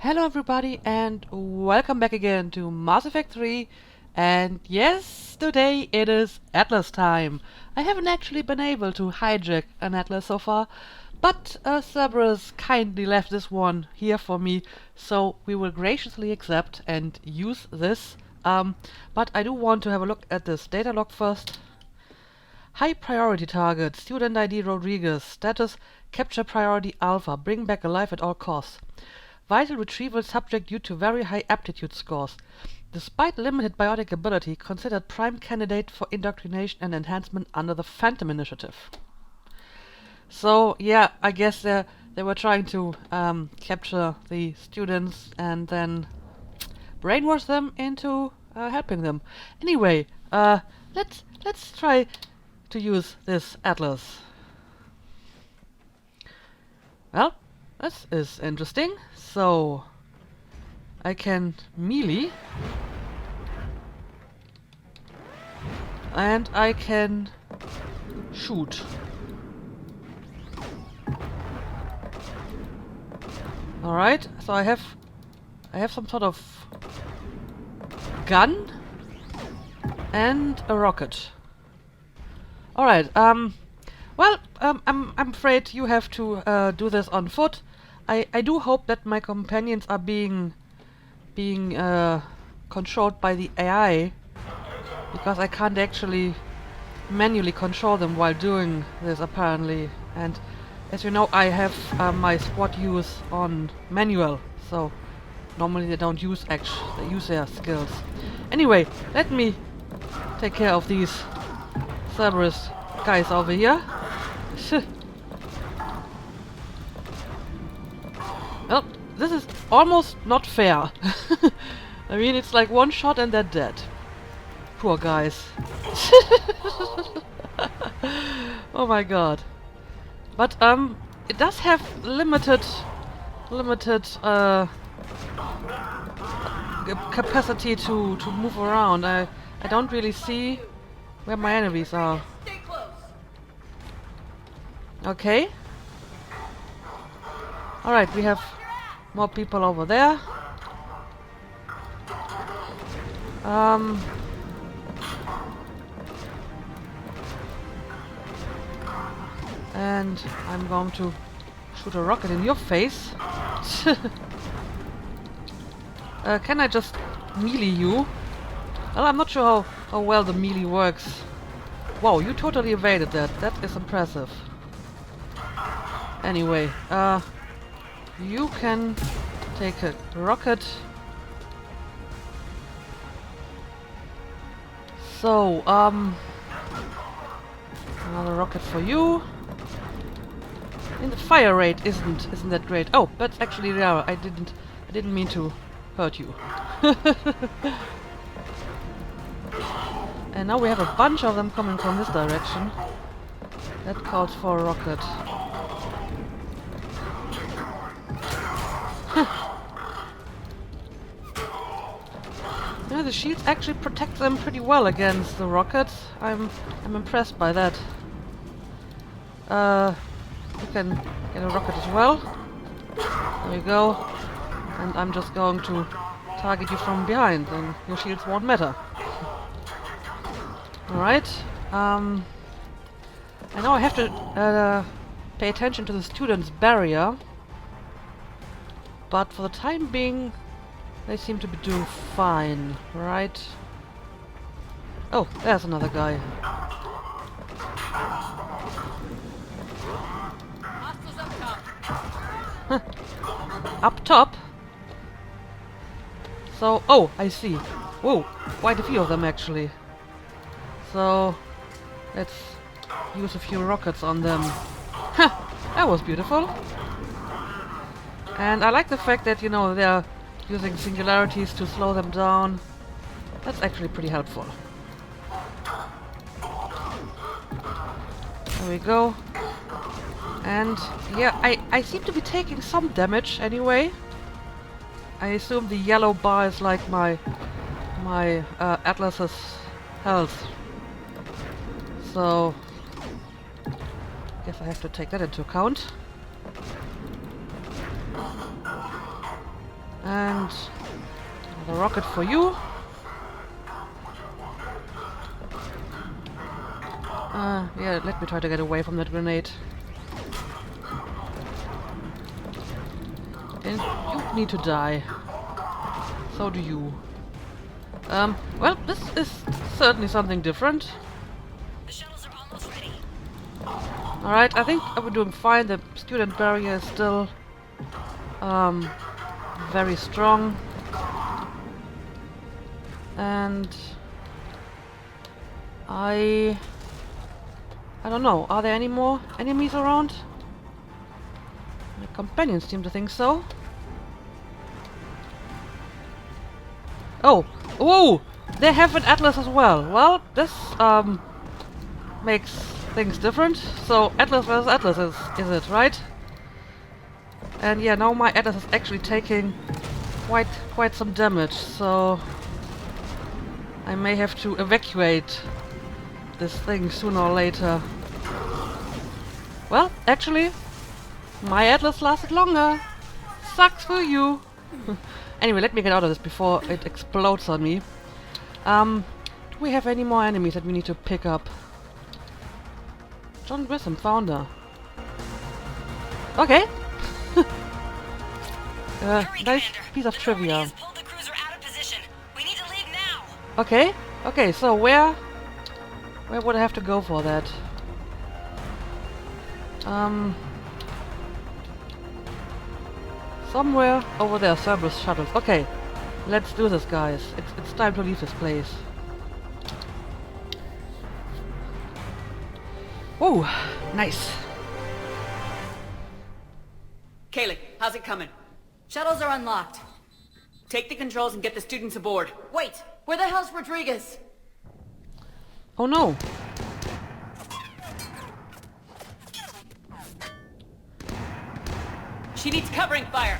Hello everybody and welcome back again to Mass Effect 3, and yes, today it is Atlas time. I haven't actually been able to hijack an Atlas so far, but Cerberus kindly left this one here for me, so we will graciously accept and use this. But I do want to have a look at this data log first. High priority target, student ID Rodriguez, status capture priority Alpha, bring back alive at all costs. Vital retrieval subject due to very high aptitude scores. Despite limited biotic ability, considered prime candidate for indoctrination and enhancement under the Phantom Initiative. So yeah, I guess they were trying to capture the students and then brainwash them into helping them. Anyway, let's try to use this Atlas. Well, this is interesting. So I can melee and I can shoot. Alright, so I have some sort of gun and a rocket. Alright, well, I'm afraid you have to do this on foot. I do hope that my companions are being controlled by the AI, because I can't actually manually control them while doing this apparently. And as you know, I have my squad use on manual, so normally they don't use they use their skills. Anyway, let me take care of these Cerberus guys over here. Well, this is almost not fair. I mean, it's like one shot and they're dead. Poor guys. Oh my god. But it does have limited capacity to move around. I don't really see where my enemies are. Okay. Alright, we have more people over there. And I'm going to shoot a rocket in your face. Can I just melee you? Well, I'm not sure how well the melee works. Wow, you totally evaded that. That is impressive. Anyway, you can take a rocket. So, another rocket for you. And the fire rate isn't that great. Oh, that's actually rare. I didn't mean to hurt you. And now we have a bunch of them coming from this direction. That calls for a rocket. Yeah, the shields actually protect them pretty well against the rockets. I'm impressed by that. You can get a rocket as well. There you go. And I'm just going to target you from behind, and your shields won't matter. Alright. I know I have to pay attention to the student's barrier. But for the time being, they seem to be doing fine, right? Oh, there's another guy. Huh. Up top? So, oh, I see. Whoa, quite a few of them actually. So, let's use a few rockets on them. Ha! That was beautiful. And I like the fact that, you know, they're using singularities to slow them down. That's actually pretty helpful. There we go. And yeah, I seem to be taking some damage anyway. I assume the yellow bar is like my Atlas's health. So guess I have to take that into account. And another rocket for you. Yeah, let me try to get away from that grenade. And you need to die. So do you. Well, this is certainly something different. The shuttles are almost ready. Alright, I think we're doing fine. The student barrier is still very strong. And I don't know, are there any more enemies around? My companions seem to think so. Oh! Whoa! They have an atlas as well. Well, this makes things different. So atlas versus atlas is it, right? And yeah, now my atlas is actually taking quite some damage, so I may have to evacuate this thing sooner or later. Well, actually, my atlas lasted longer. Sucks for you. Anyway, let me get out of this before it explodes on me. Do we have any more enemies that we need to pick up? John Grissom, founder. Okay. Nice piece of trivia. Pulled the cruiser out of position. We need to leave now. Okay. Okay, so where would I have to go for that? Somewhere over there, Cerberus shuttles. Okay, let's do this, guys. It's time to leave this place. Whoa, nice. Kaylee, how's it coming? Shuttles are unlocked. Take the controls and get the students aboard. Wait, where the hell's Rodriguez? Oh no. She needs covering fire.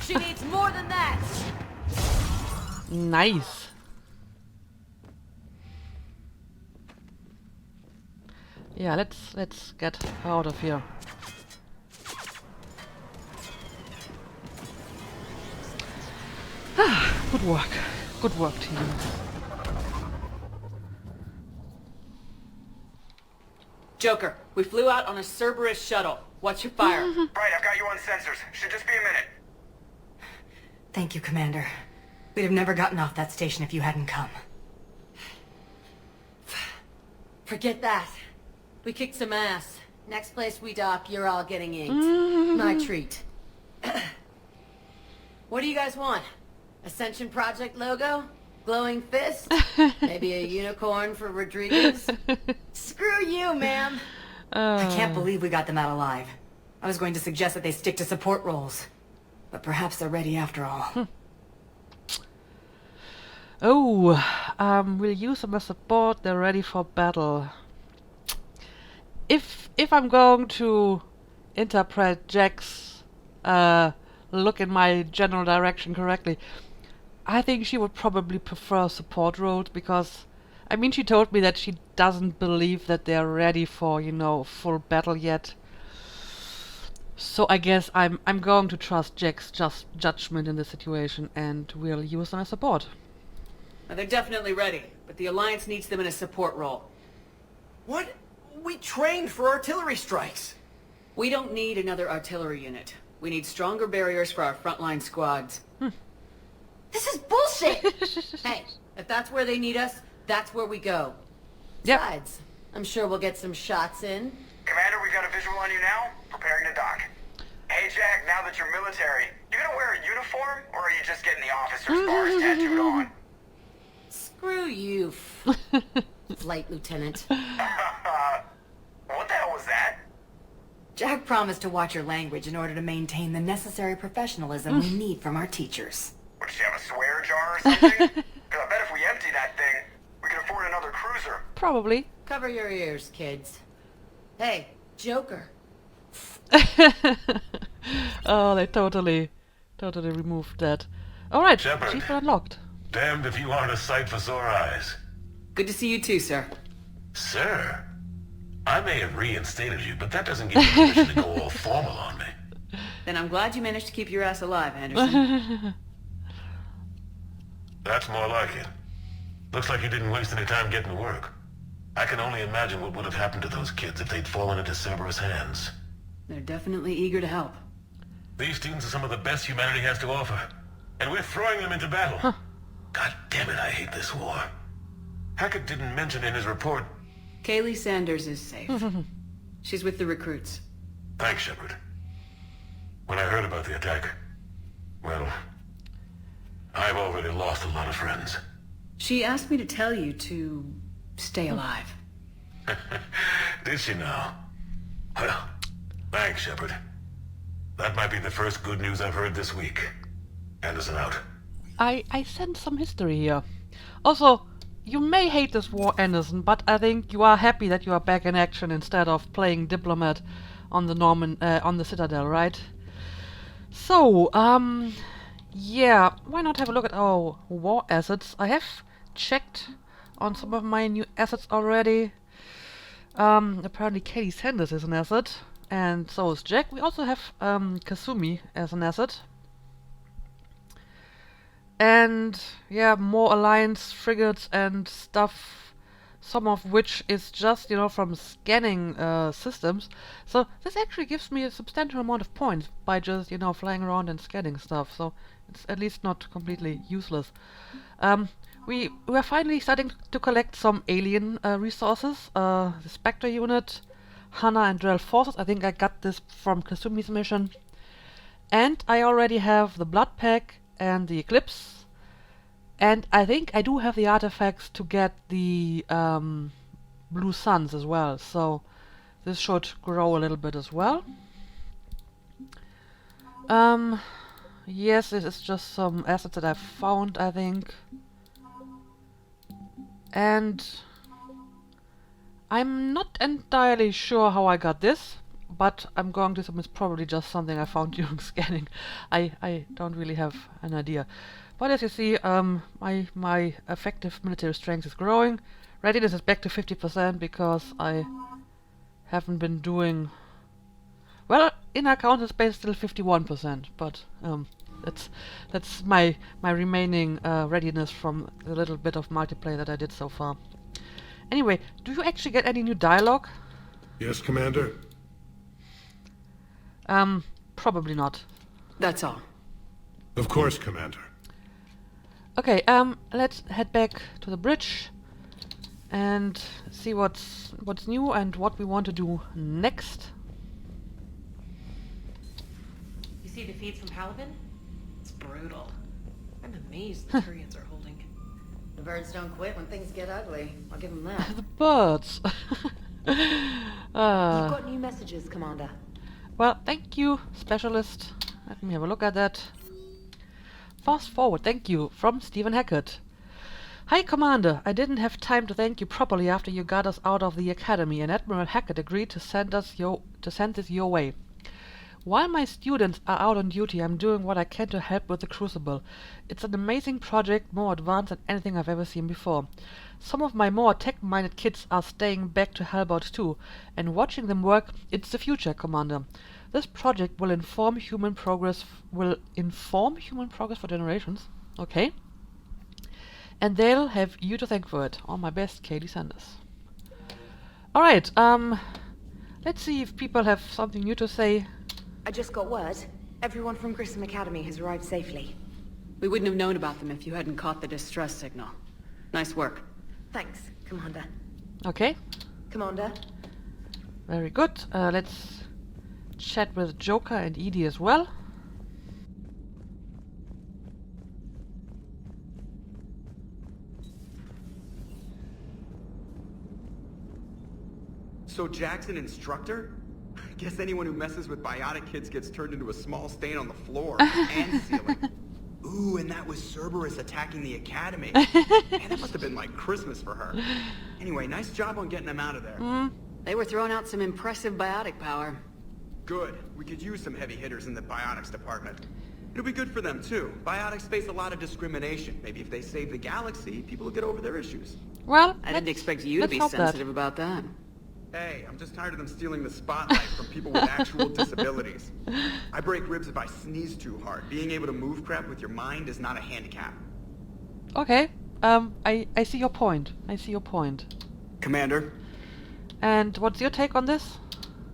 She needs more than that. Nice. Yeah, let's get out of here. Good work. Good work, team. Joker, we flew out on a Cerberus shuttle. What's your fire? Right, I've got you on sensors. Should just be a minute. Thank you, Commander. We'd have never gotten off that station if you hadn't come. Forget that. We kicked some ass. Next place we dock, you're all getting inked. My treat. What do you guys want? Ascension Project logo? Glowing fist? Maybe a unicorn for Rodriguez? Screw you, ma'am. I can't believe we got them out alive. I was going to suggest that they stick to support roles. But perhaps they're ready after all. Oh, we'll use them as support. They're ready for battle. If I'm going to interpret Jack's look in my general direction correctly, I think she would probably prefer support roles because, I mean, she told me that she doesn't believe that they're ready for, you know, full battle yet. So I guess I'm going to trust Jack's judgment in the situation, and we'll use them as support. Well, they're definitely ready, but the Alliance needs them in a support role. What? We trained for artillery strikes. We don't need another artillery unit. We need stronger barriers for our frontline squads. This is bullshit! Hey, if that's where they need us, that's where we go. Yep. Besides, I'm sure we'll get some shots in. Commander, we got a visual on you now. Preparing to dock. Hey, Jack, now that you're military, you gonna wear a uniform, or are you just getting the officer's bars tattooed on? Screw you, Flight Lieutenant. What the hell was that? Jack promised to watch your language in order to maintain the necessary professionalism we need from our teachers. Would she have a swear jar or something? Because I bet if we empty that thing, we can afford another cruiser. Probably. Cover your ears, kids. Hey, Joker. Oh, they totally removed that. Alright, Shepard. Chief unlocked. Damned if you aren't a sight for sore eyes. Good to see you too, sir. Sir, I may have reinstated you, but that doesn't give you permission to go all formal on me. Then I'm glad you managed to keep your ass alive, Anderson. That's more like it. Looks like you didn't waste any time getting to work. I can only imagine what would have happened to those kids if they'd fallen into Cerberus' hands. They're definitely eager to help. These students are some of the best humanity has to offer. And we're throwing them into battle. Huh. God damn it, I hate this war. Hackett didn't mention in his report... Kaylee Sanders is safe. She's with the recruits. Thanks, Shepard. When I heard about the attack, well, I've already lost a lot of friends. She asked me to tell you to stay alive. Did she now? Well, thanks, Shepard. That might be the first good news I've heard this week. Anderson out. I sense some history here. Also, you may hate this war, Anderson, but I think you are happy that you are back in action instead of playing diplomat on the on the Citadel, right? So, yeah, why not have a look at our war assets? I have checked on some of my new assets already. Apparently Katie Sanders is an asset, and so is Jack. We also have Kasumi as an asset. And yeah, more Alliance frigates and stuff, some of which is just, you know, from scanning systems. So this actually gives me a substantial amount of points by just, you know, flying around and scanning stuff. So it's at least not completely useless. We are finally starting to collect some alien resources. The Spectre unit, Hana and Drell forces. I think I got this from Kasumi's mission. And I already have the Blood Pack and the Eclipse, and I think I do have the artifacts to get the Blue Suns as well, so this should grow a little bit as well. Yes, this is just some assets that I've found, I think. And I'm not entirely sure how I got this, but I'm going to assume it's probably just something I found during scanning. I don't really have an idea. But as you see, my effective military strength is growing. Readiness is back to 50% because I haven't been doing... Well, in our counter space still 51%, but that's my remaining readiness from the little bit of multiplayer that I did so far. Anyway, do you actually get any new dialogue? Yes, Commander. Probably not. That's all. Of course, Commander. Okay, let's head back to the bridge and see what's new and what we want to do next. You see the feeds from Paladin? It's brutal. I'm amazed the Turians are holding. The birds don't quit when things get ugly. I'll give them that. The birds. You've got new messages, Commander. Well, thank you, Specialist. Let me have a look at that. Fast forward, thank you, from Stephen Hackett. Hi, Commander. I didn't have time to thank you properly after you got us out of the Academy, and Admiral Hackett agreed to send this your way. While my students are out on duty, I'm doing what I can to help with the Crucible. It's an amazing project, more advanced than anything I've ever seen before. Some of my more tech-minded kids are staying back to help out too, and watching them work, it's the future, Commander. This project will inform human progress for generations. Okay. And they'll have you to thank for it. All my best, Katie Sanders. Alright, let's see if people have something new to say. I just got word. Everyone from Grissom Academy has arrived safely. We wouldn't have known about them if you hadn't caught the distress signal. Nice work. Thanks, Commander. Okay. Commander? Very good. Let's chat with Joker and Edie as well. So Jack's an instructor? I guess anyone who messes with biotic kids gets turned into a small stain on the floor and ceiling. Ooh, and that was Cerberus attacking the academy. Man, that must have been like Christmas for her. Anyway, nice job on getting them out of there. They were throwing out some impressive biotic power. Good. We could use some heavy hitters in the biotics department. It'll be good for them too. Biotics face a lot of discrimination. Maybe if they save the galaxy, people will get over their issues. Well, I didn't expect you to be sensitive about that. Hey, I'm just tired of them stealing the spotlight from people with actual disabilities. I break ribs if I sneeze too hard. Being able to move crap with your mind is not a handicap. Okay. I see your point. I see your point. Commander? And what's your take on this?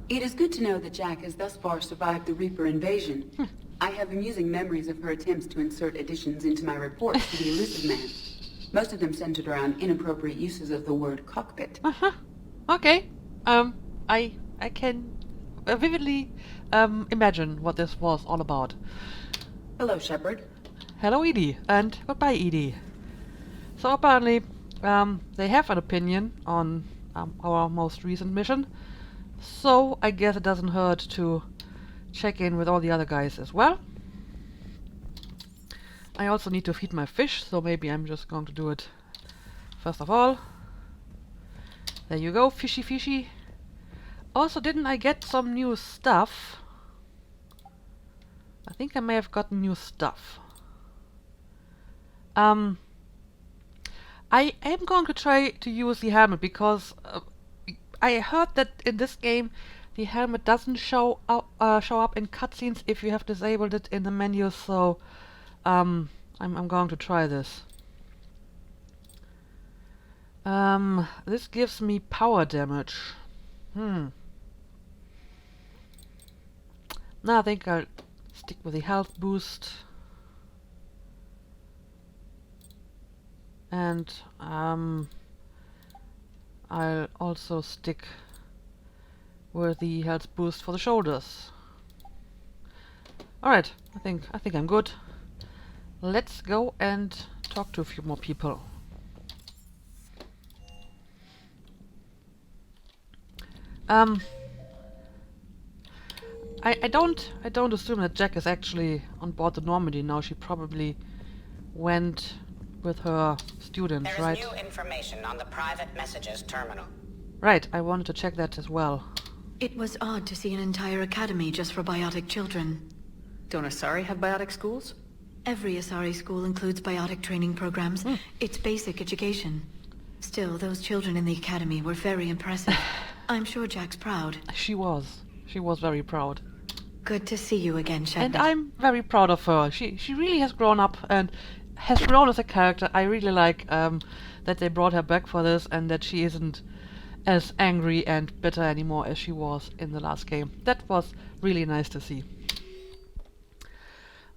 It is good to know that Jack has thus far survived the Reaper invasion. I have amusing memories of her attempts to insert additions into my reports to the Elusive Man. Most of them centered around inappropriate uses of the word cockpit. Okay. I can vividly imagine what this was all about. Hello, Shepard. Hello, Edie, and goodbye, Edie. So apparently, they have an opinion on our most recent mission. So I guess it doesn't hurt to check in with all the other guys as well. I also need to feed my fish, so maybe I'm just going to do it first of all. There you go, fishy fishy. Also, didn't I get some new stuff? I think I may have gotten new stuff. I am going to try to use the helmet because I heard that in this game the helmet doesn't show up in cutscenes if you have disabled it in the menu, so I'm going to try this. This gives me power damage. No, I think I'll stick with the health boost. And I'll also stick with the health boost for the shoulders. Alright, I think I'm good. Let's go and talk to a few more people. I don't assume that Jack is actually on board the Normandy now. She probably went with her students, There is right? new information on the private messages terminal. Right, I wanted to check that as well. It was odd to see an entire academy just for biotic children. Don't Asari have biotic schools? Every Asari school includes biotic training programs. It's basic education. Still, those children in the academy were very impressive. I'm sure Jack's proud. She was very proud. Good to see you again, Shepard. And I'm very proud of her. She really has grown up and has grown as a character. I really like that they brought her back for this and that she isn't as angry and bitter anymore as she was in the last game. That was really nice to see.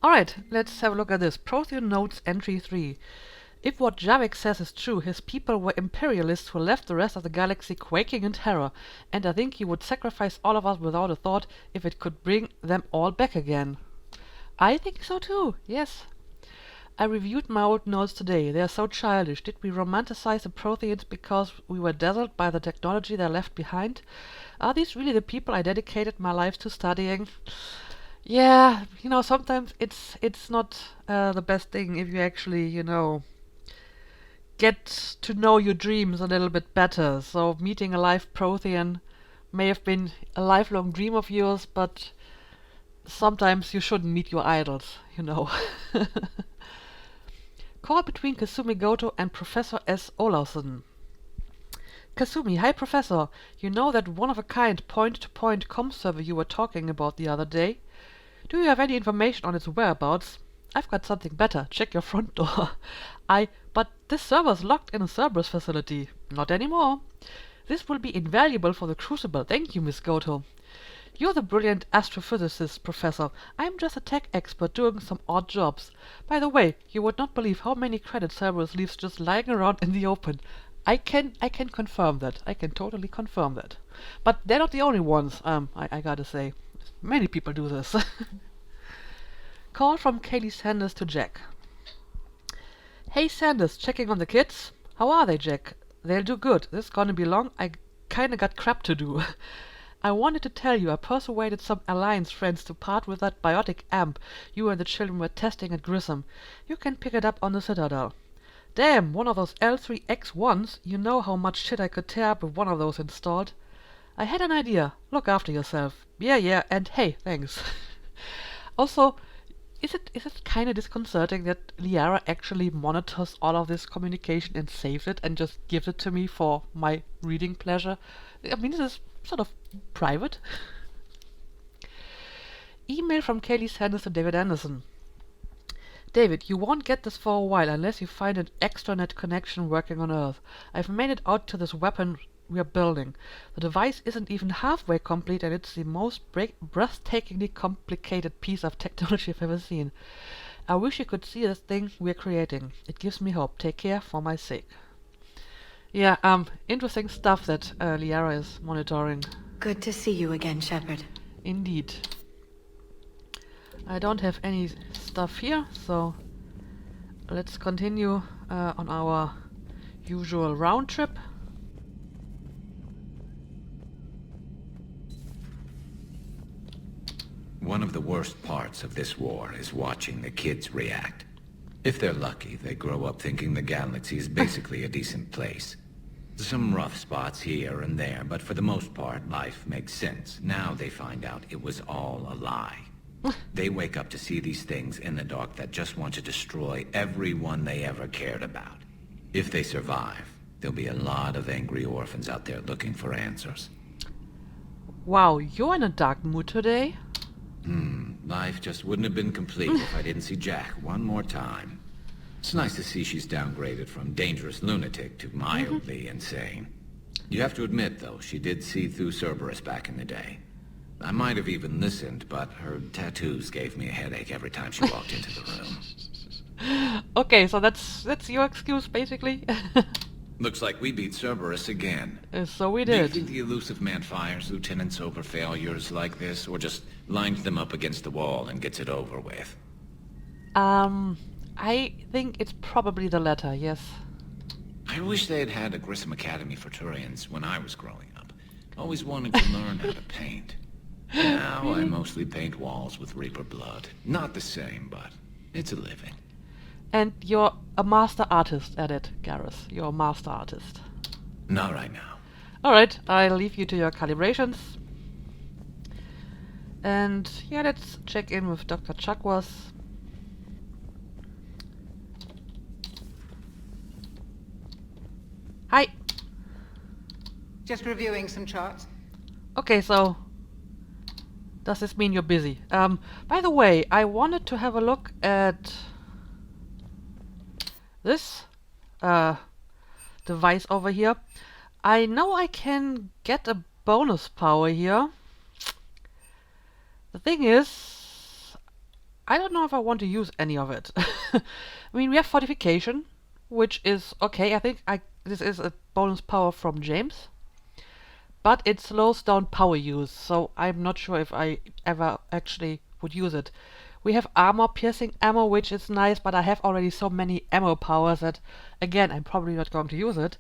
Alright, let's have a look at this. Prothean Notes Entry 3. If what Javik says is true, his people were imperialists who left the rest of the galaxy quaking in terror, and I think he would sacrifice all of us without a thought if it could bring them all back again. I think so too, yes. I reviewed my old notes today. They are so childish. Did we romanticize the Protheans because we were dazzled by the technology they left behind? Are these really the people I dedicated my life to studying? Yeah, sometimes it's not the best thing if you actually, get to know your dreams a little bit better. So meeting a live Prothean may have been a lifelong dream of yours, but sometimes you shouldn't meet your idols, Call between Kasumi Goto and Professor S. Olausen. Kasumi, hi Professor. You know that one-of-a-kind point-to-point comm server you were talking about the other day? Do you have any information on its whereabouts? I've got something better. Check your front door. But this server's locked in a Cerberus facility. Not anymore. This will be invaluable for the Crucible. Thank you, Miss Goto. You're the brilliant astrophysicist, Professor. I'm just a tech expert doing some odd jobs. By the way, you would not believe how many credits Cerberus leaves just lying around in the open. I can confirm that. I can totally confirm that. But they're not the only ones, I gotta say. Many people do this. Call from Kaylee Sanders to Jack. Hey Sanders, checking on the kids? How are they, Jack? They'll do good. This is gonna be long. I kinda got crap to do. I wanted to tell you I persuaded some Alliance friends to part with that biotic amp you and the children were testing at Grissom. You can pick it up on the Citadel. Damn, one of those L3X1s? You know how much shit I could tear up with one of those installed. I had an idea. Look after yourself. Yeah, and hey, thanks. Also, is it kind of disconcerting that Liara actually monitors all of this communication and saves it and just gives it to me for my reading pleasure? I mean, this is sort of private. Email from Kaylee Sanders to David Anderson. David, you won't get this for a while unless you find an extranet connection working on Earth. I've made it out to this weapon we're building. The device isn't even halfway complete, and it's the most breathtakingly complicated piece of technology I've ever seen. I wish you could see this thing we're creating. It gives me hope. Take care for my sake. Yeah, interesting stuff that Liara is monitoring. Good to see you again, Shepard. Indeed. I don't have any stuff here, so let's continue on our usual round trip. One of the worst parts of this war is watching the kids react. If they're lucky, they grow up thinking the galaxy is basically a decent place. Some rough spots here and there, but for the most part, life makes sense. Now they find out it was all a lie. They wake up to see these things in the dark that just want to destroy everyone they ever cared about. If they survive, there'll be a lot of angry orphans out there looking for answers. Wow, you're in a dark mood today? Life just wouldn't have been complete if I didn't see Jack one more time. It's nice to see she's downgraded from dangerous lunatic to mildly insane. You have to admit, though, she did see through Cerberus back in the day. I might have even listened, but her tattoos gave me a headache every time she walked into the room. Okay, so that's your excuse, basically? Looks like we beat Cerberus again. So we Do you did. think the elusive man fires lieutenants over failures like this, or just lines them up against the wall and gets it over with? I think it's probably the latter, yes. I wish they had a Grissom Academy for Turians when I was growing up. Always wanted to learn how to paint. Now I mostly paint walls with Reaper blood. Not the same, but it's a living. And you're a master artist at it, Garrus. You're a master artist. Not right now. Alright, I'll leave you to your calibrations. And yeah, let's check in with Dr. Chakwas. Hi! Just reviewing some charts. Okay, so does this mean you're busy? By the way, I wanted to have a look at this device over here. I know I can get a bonus power here. The thing is, I don't know if I want to use any of it. I mean, we have fortification, which is okay. I think this is a bonus power from James. But it slows down power use, so I'm not sure if I ever actually would use it. We have armor-piercing ammo, which is nice, but I have already so many ammo powers that, again, I'm probably not going to use it.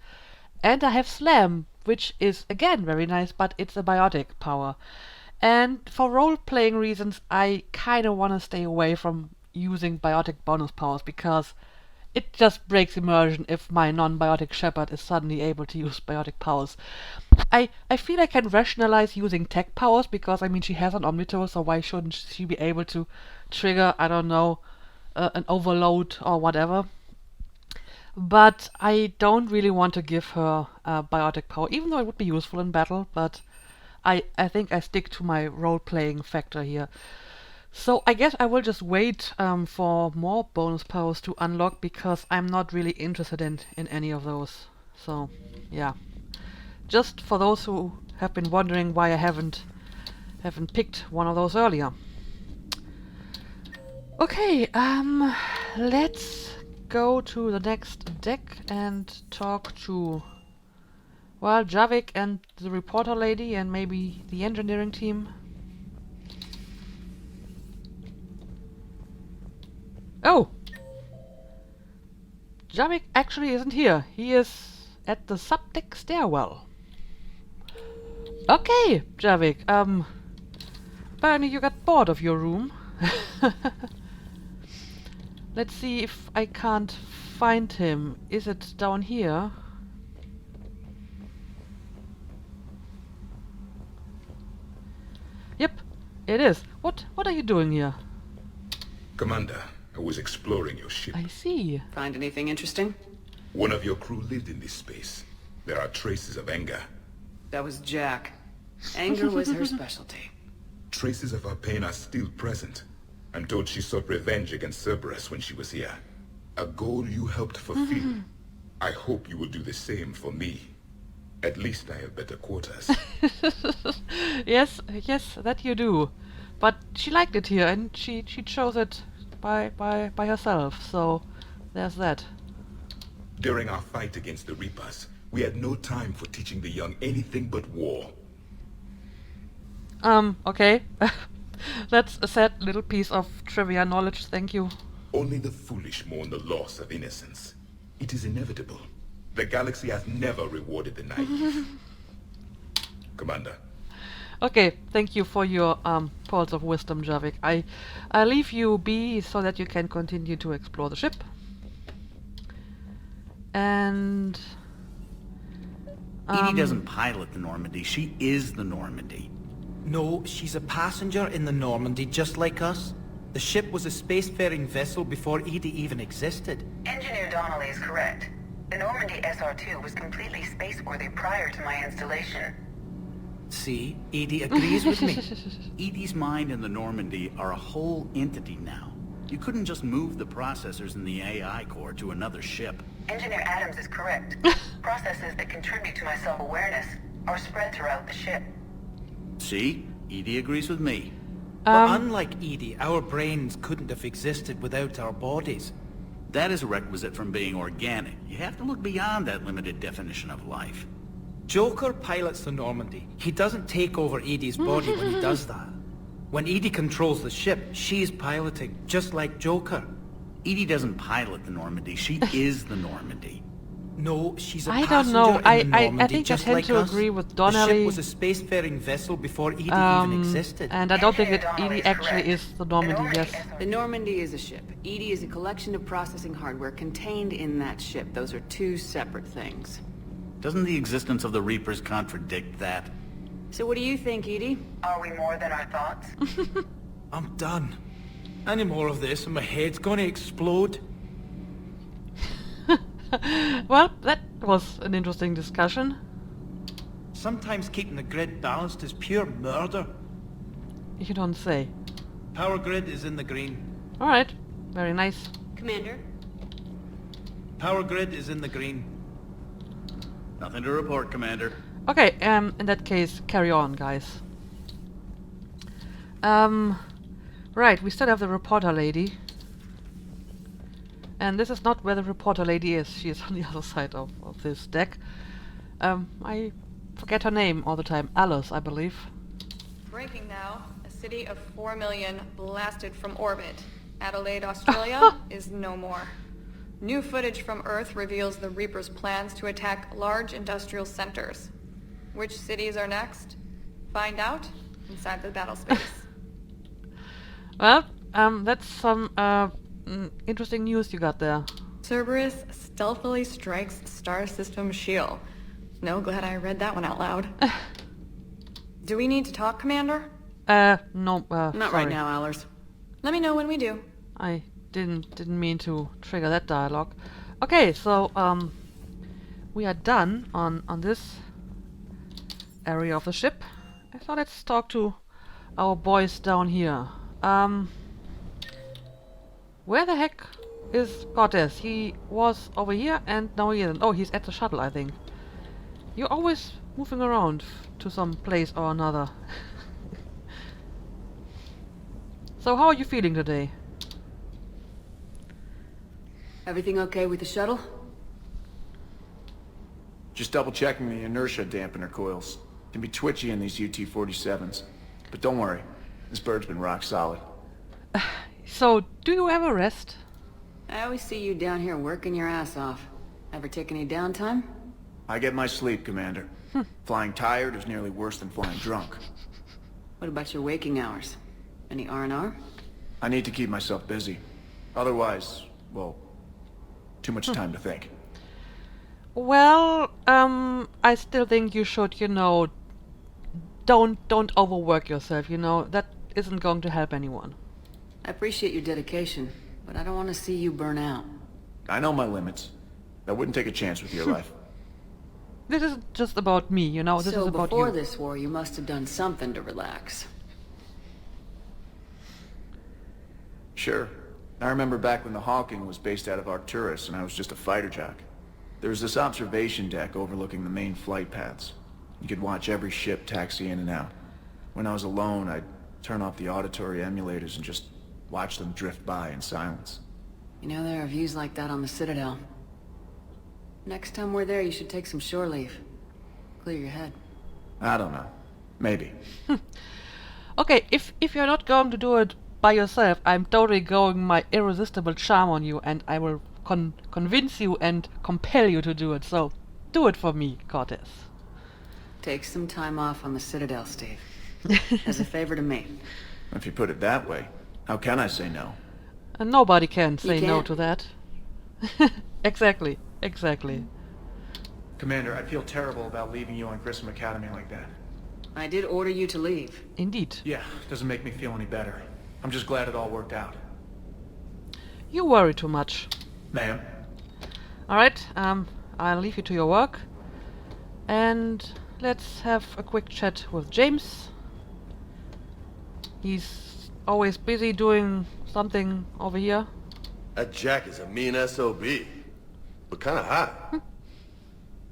And I have slam, which is, again, very nice, but it's a biotic power. And for role-playing reasons, I kind of want to stay away from using biotic bonus powers, because it just breaks immersion if my non-biotic Shepard is suddenly able to use biotic powers. I feel I can rationalize using tech powers, because, I mean, she has an Omnitool, so why shouldn't she be able to trigger, I don't know, an overload or whatever. But I don't really want to give her biotic power, even though it would be useful in battle, but I think I stick to my role-playing factor here. So I guess I will just wait for more bonus powers to unlock, because I'm not really interested in any of those. So, yeah. Just for those who have been wondering why I haven't picked one of those earlier. Okay, let's go to the next deck and talk to, well, Javik and the reporter lady and maybe the engineering team. Oh! Javik actually isn't here. He is at the subdeck stairwell. Okay, Javik, apparently you got bored of your room. Let's see if I can't find him. Is it down here? Yep, it is. What are you doing here? Commander, I was exploring your ship. I see. Find anything interesting? One of your crew lived in this space. There are traces of anger. That was Jack. Anger was her specialty. Traces of her pain are still present. I'm told she sought revenge against Cerberus when she was here. A goal you helped fulfill. I hope you will do the same for me. At least I have better quarters. Yes, that you do. But she liked it here, and she chose it by herself. So there's that. During our fight against the Reapers, we had no time for teaching the young anything but war. Okay. That's a sad little piece of trivia knowledge, thank you. Only the foolish mourn the loss of innocence. It is inevitable. The galaxy has never rewarded the naive. Commander. Okay, thank you for your pearls of wisdom, Javik. I leave you be so that you can continue to explore the ship. And Edie doesn't pilot the Normandy, she is the Normandy. No, she's a passenger in the Normandy, just like us. The ship was a spacefaring vessel before Edie even existed. Engineer Donnelly is correct. The Normandy SR-2 was completely spaceworthy prior to my installation. See, Edie agrees with me. Edie's mind and the Normandy are a whole entity now. You couldn't just move the processors in the AI core to another ship. Engineer Adams is correct. Processes that contribute to my self-awareness are spread throughout the ship. See? Edie agrees with me. But unlike Edie, our brains couldn't have existed without our bodies. That is a requisite from being organic. You have to look beyond that limited definition of life. Joker pilots the Normandy. He doesn't take over Edie's body when he does that. When Edie controls the ship, she's piloting, just like Joker. Edie doesn't pilot the Normandy, she is the Normandy. No, she's a I passenger don't know. in the Normandy, I think I just tend like to us. agree with The Donnelly. ship was a spacefaring vessel before Edie even existed. And I don't think that Edie actually is the Normandy, yes. The Normandy is a ship. Edie is a collection of processing hardware contained in that ship. Those are two separate things. Doesn't the existence of the Reapers contradict that? So what do you think, Edie? Are we more than our thoughts? I'm done. Any more of this and my head's gonna explode. Well, that was an interesting discussion. Sometimes keeping the grid balanced is pure murder. You don't say. Power grid is in the green. Alright, very nice. Commander? Power grid is in the green. Nothing to report, Commander. Okay, in that case, carry on, guys. Right, we still have the reporter lady. And this is not where the reporter lady is. She is on the other side of this deck. I forget her name all the time. Alice, I believe. Breaking now. A city of 4 million blasted from orbit. Adelaide, Australia is no more. New footage from Earth reveals the Reapers' plans to attack large industrial centers. Which cities are next? Find out inside the battle space. Well, that's some interesting news you got there. Cerberus stealthily strikes star system shield. No, glad I read that one out loud. Do we need to talk, Commander? No, Not sorry. right now, Allers. Let me know when we do. I didn't mean to trigger that dialogue. Okay, so we are done on this area of the ship. So let's talk to our boys down here. Where the heck is Cortez? He was over here and now he isn't. Oh, he's at the shuttle, I think. You're always moving around to some place or another. So how are you feeling today? Everything okay with the shuttle? Just double checking the inertia dampener coils. Can be twitchy in these UT-47s. But don't worry, this bird's been rock solid. So, do you ever rest? I always see you down here working your ass off. Ever take any downtime? I get my sleep, Commander. Flying tired is nearly worse than flying drunk. What about your waking hours? Any R&R? I need to keep myself busy. Otherwise, well, too much time to think. Well, I still think you should, you know, don't overwork yourself, you know. That isn't going to help anyone. I appreciate your dedication, but I don't want to see you burn out. I know my limits. I wouldn't take a chance with your life. This isn't just about me, you know, this is about you. So before this war, you must have done something to relax. Sure. I remember back when the Hawking was based out of Arcturus and I was just a fighter jock. There was this observation deck overlooking the main flight paths. You could watch every ship taxi in and out. When I was alone, I'd turn off the auditory emulators and just watch them drift by in silence. You know, there are views like that on the Citadel. Next time we're there, you should take some shore leave. Clear your head. I don't know. Maybe. Okay, if you're not going to do it by yourself, I'm totally going my irresistible charm on you, and I will convince you and compel you to do it. So, do it for me, Cortez. Take some time off on the Citadel, Steve. As a favor to me. If you put it that way, how can I say no? And nobody can say no can't. to that. Exactly. Commander, I feel terrible about leaving you on Grissom Academy like that. I did order you to leave. Indeed. Yeah, doesn't make me feel any better. I'm just glad it all worked out. You worry too much. Ma'am? Alright, I'll leave you to your work. And let's have a quick chat with James. He's always busy doing something over here. That Jack is a mean SOB. But kinda hot.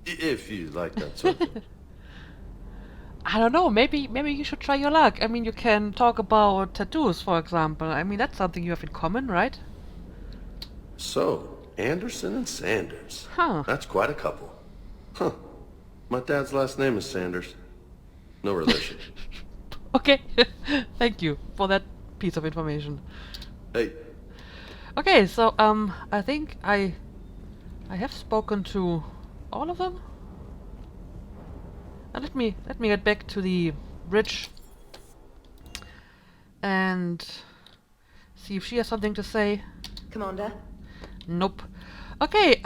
If you like that sort of thing. I don't know, maybe you should try your luck. I mean, you can talk about tattoos, for example. I mean, that's something you have in common, right? So, Anderson and Sanders. Huh. That's quite a couple. Huh. My dad's last name is Sanders. No relation. Okay, thank you for that piece of information. Hey. Okay, so I think I have spoken to all of them. Let me get back to the bridge and see if she has something to say. Commander? Nope. Okay,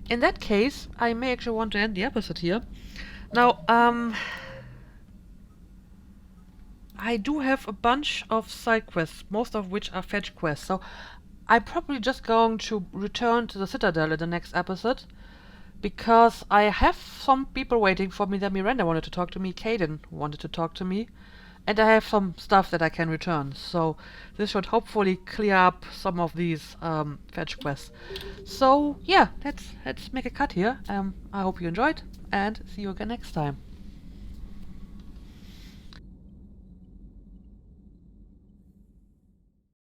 in that case, I may actually want to end the episode here. Now, I do have a bunch of side quests, most of which are fetch quests, so I'm probably just going to return to the Citadel in the next episode, because I have some people waiting for me. That Miranda wanted to talk to me, Caden wanted to talk to me, and I have some stuff that I can return, so this should hopefully clear up some of these fetch quests. So yeah, let's make a cut here. I hope you enjoyed, and see you again next time.